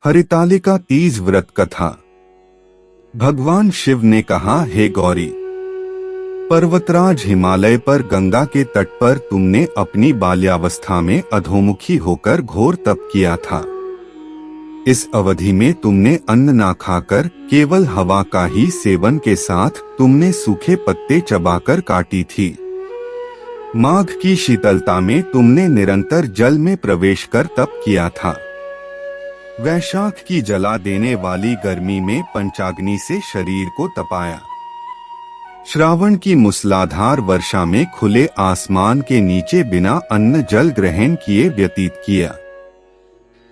हरितालिका तीज व्रत कथा। भगवान शिव ने कहा, हे गौरी, पर्वतराज हिमालय पर गंगा के तट पर तुमने अपनी बाल्यावस्था में अधोमुखी होकर घोर तप किया था। इस अवधि में तुमने अन्न ना खाकर केवल हवा का ही सेवन के साथ तुमने सूखे पत्ते चबाकर काटी थी। माघ की शीतलता में तुमने निरंतर जल में प्रवेश कर तप किया था। वैशाख की जला देने वाली गर्मी में पंचाग्नि से शरीर को तपाया। श्रावण की मूसलाधार वर्षा में खुले आसमान के नीचे बिना अन्न जल ग्रहण किए व्यतीत किया।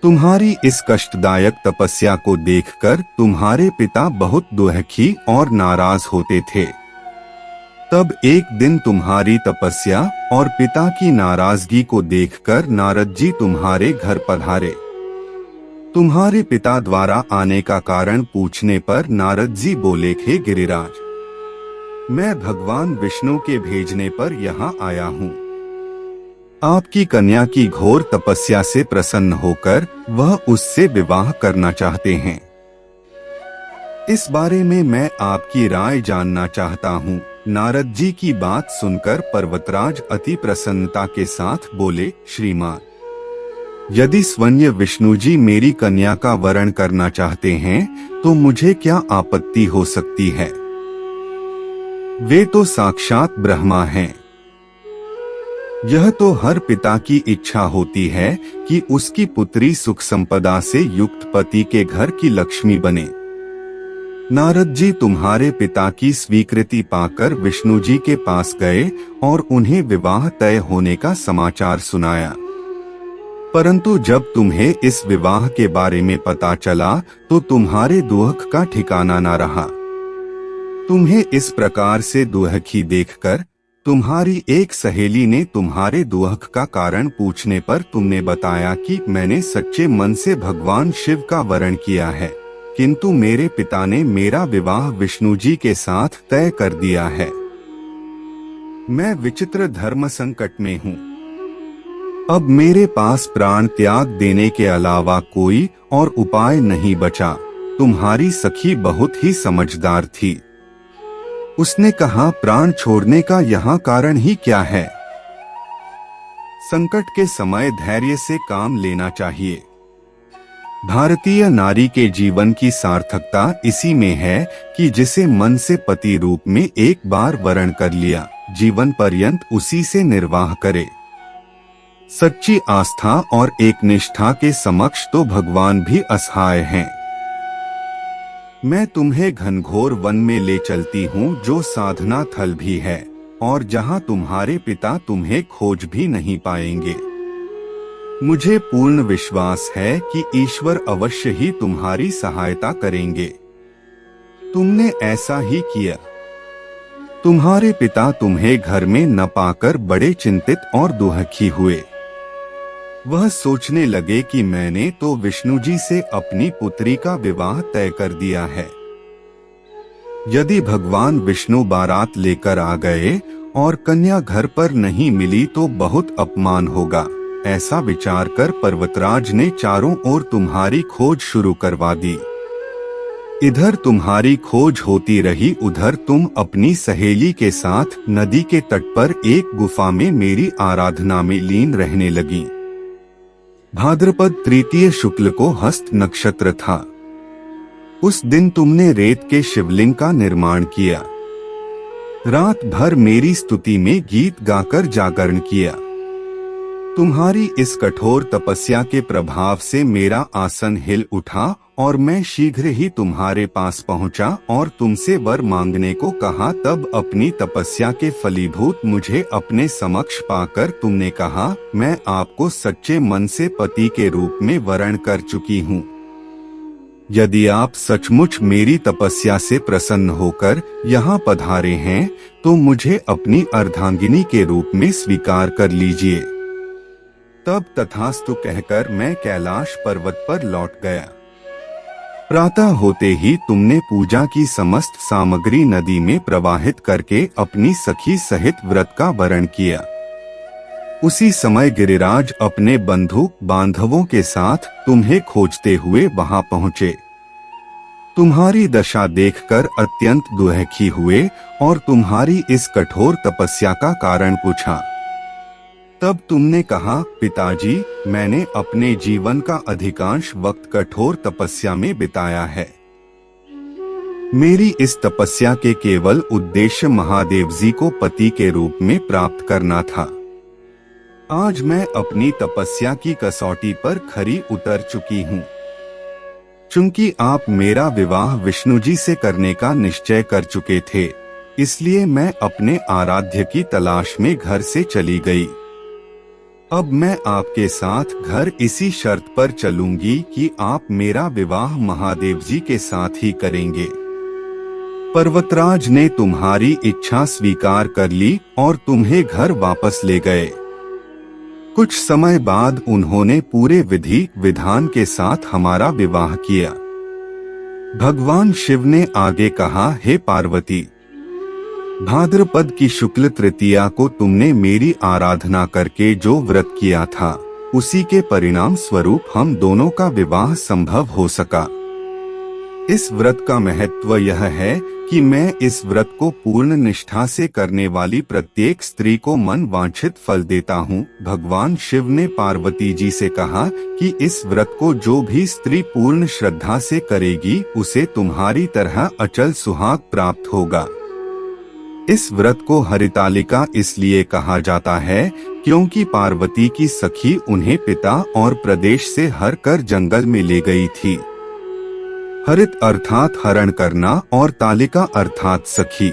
तुम्हारी इस कष्टदायक तपस्या को देखकर तुम्हारे पिता बहुत दुखी और नाराज होते थे। तब एक दिन तुम्हारी तपस्या और पिता की नाराजगी को देखकर नारद जी तुम्हारे घर पधारे। तुम्हारे पिता द्वारा आने का कारण पूछने पर नारद जी बोले, हे गिरिराज, मैं भगवान विष्णु के भेजने पर यहाँ आया हूँ। आपकी कन्या की घोर तपस्या से प्रसन्न होकर वह उससे विवाह करना चाहते हैं। इस बारे में मैं आपकी राय जानना चाहता हूँ। नारद जी की बात सुनकर पर्वतराज अति प्रसन्नता के साथ बोले, श्रीमान, यदि स्वयं विष्णु जी मेरी कन्या का वरण करना चाहते हैं तो मुझे क्या आपत्ति हो सकती है। वे तो साक्षात ब्रह्मा हैं। यह तो हर पिता की इच्छा होती है कि उसकी पुत्री सुख संपदा से युक्त पति के घर की लक्ष्मी बने। नारद जी तुम्हारे पिता की स्वीकृति पाकर विष्णु जी के पास गए और उन्हें विवाह तय होने का समाचार सुनाया। परंतु जब तुम्हें इस विवाह के बारे में पता चला तो तुम्हारे दुख का ठिकाना न रहा। तुम्हें इस प्रकार से दुखी देखकर तुम्हारी एक सहेली ने तुम्हारे दुख का कारण पूछने पर तुमने बताया कि मैंने सच्चे मन से भगवान शिव का वरण किया है, किंतु मेरे पिता ने मेरा विवाह विष्णु जी के साथ तय कर दिया है। मैं विचित्र धर्म संकट में हूँ। अब मेरे पास प्राण त्याग देने के अलावा कोई और उपाय नहीं बचा। तुम्हारी सखी बहुत ही समझदार थी। उसने कहा, प्राण छोड़ने का यहाँ कारण ही क्या है। संकट के समय धैर्य से काम लेना चाहिए। भारतीय नारी के जीवन की सार्थकता इसी में है कि जिसे मन से पति रूप में एक बार वरण कर लिया, जीवन पर्यंत उसी से निर्वाह करे। सच्ची आस्था और एक निष्ठा के समक्ष तो भगवान भी असहाय हैं। मैं तुम्हें घनघोर वन में ले चलती हूँ, जो साधना थल भी है और जहाँ तुम्हारे पिता तुम्हें खोज भी नहीं पाएंगे। मुझे पूर्ण विश्वास है कि ईश्वर अवश्य ही तुम्हारी सहायता करेंगे। तुमने ऐसा ही किया। तुम्हारे पिता तुम्हें घर में न पाकर बड़े चिंतित और दुखी हुए। वह सोचने लगे कि मैंने तो विष्णु जी से अपनी पुत्री का विवाह तय कर दिया है। यदि भगवान विष्णु बारात लेकर आ गए और कन्या घर पर नहीं मिली तो बहुत अपमान होगा। ऐसा विचार कर पर्वतराज ने चारों ओर तुम्हारी खोज शुरू करवा दी। इधर तुम्हारी खोज होती रही, उधर तुम अपनी सहेली के साथ नदी के तट पर एक गुफा में मेरी आराधना में लीन रहने लगी। भाद्रपद तृतीय शुक्ल को हस्त नक्षत्र था। उस दिन तुमने रेत के शिवलिंग का निर्माण किया। रात भर मेरी स्तुति में गीत गाकर जागरण किया। तुम्हारी इस कठोर तपस्या के प्रभाव से मेरा आसन हिल उठा और मैं शीघ्र ही तुम्हारे पास पहुंचा और तुमसे वर मांगने को कहा। तब अपनी तपस्या के फलीभूत मुझे अपने समक्ष पाकर तुमने कहा, मैं आपको सच्चे मन से पति के रूप में वरण कर चुकी हूँ। यदि आप सचमुच मेरी तपस्या से प्रसन्न होकर यहाँ पधारे हैं तो मुझे अपनी अर्धांगिनी के रूप में स्वीकार कर लीजिए। तब तथास्तु कहकर मैं कैलाश पर्वत पर लौट गया। प्रातः होते ही तुमने पूजा की समस्त सामग्री नदी में प्रवाहित करके अपनी सखी सहित व्रत का वरण किया। उसी समय गिरिराज अपने बंधु बांधवों के साथ तुम्हें खोजते हुए वहां पहुंचे। तुम्हारी दशा देखकर अत्यंत दुखी हुए और तुम्हारी इस कठोर तपस्या का कारण पूछा। तब तुमने कहा, पिताजी, मैंने अपने जीवन का अधिकांश वक्त कठोर तपस्या में बिताया है। मेरी इस तपस्या के केवल उद्देश्य महादेव जी को पति के रूप में प्राप्त करना था। आज मैं अपनी तपस्या की कसौटी पर खरी उतर चुकी हूँ। चूंकि आप मेरा विवाह विष्णु जी से करने का निश्चय कर चुके थे, इसलिए मैं अपने आराध्य की तलाश में घर से चली गई। अब मैं आपके साथ घर इसी शर्त पर चलूंगी कि आप मेरा विवाह महादेव जी के साथ ही करेंगे। पर्वतराज ने तुम्हारी इच्छा स्वीकार कर ली और तुम्हें घर वापस ले गए। कुछ समय बाद उन्होंने पूरे विधि विधान के साथ हमारा विवाह किया। भगवान शिव ने आगे कहा, हे पार्वती, भाद्रपद की शुक्ल तृतीया को तुमने मेरी आराधना करके जो व्रत किया था, उसी के परिणाम स्वरूप हम दोनों का विवाह संभव हो सका। इस व्रत का महत्व यह है कि मैं इस व्रत को पूर्ण निष्ठा से करने वाली प्रत्येक स्त्री को मन वांछित फल देता हूँ। भगवान शिव ने पार्वती जी से कहा कि इस व्रत को जो भी स्त्री पूर्ण श्रद्धा से करेगी, उसे तुम्हारी तरह अचल सुहाग प्राप्त होगा। इस व्रत को हरितालिका इसलिए कहा जाता है क्योंकि पार्वती की सखी उन्हें पिता और प्रदेश से हर कर जंगल में ले गई थी। हरित अर्थात हरण करना और तालिका अर्थात सखी।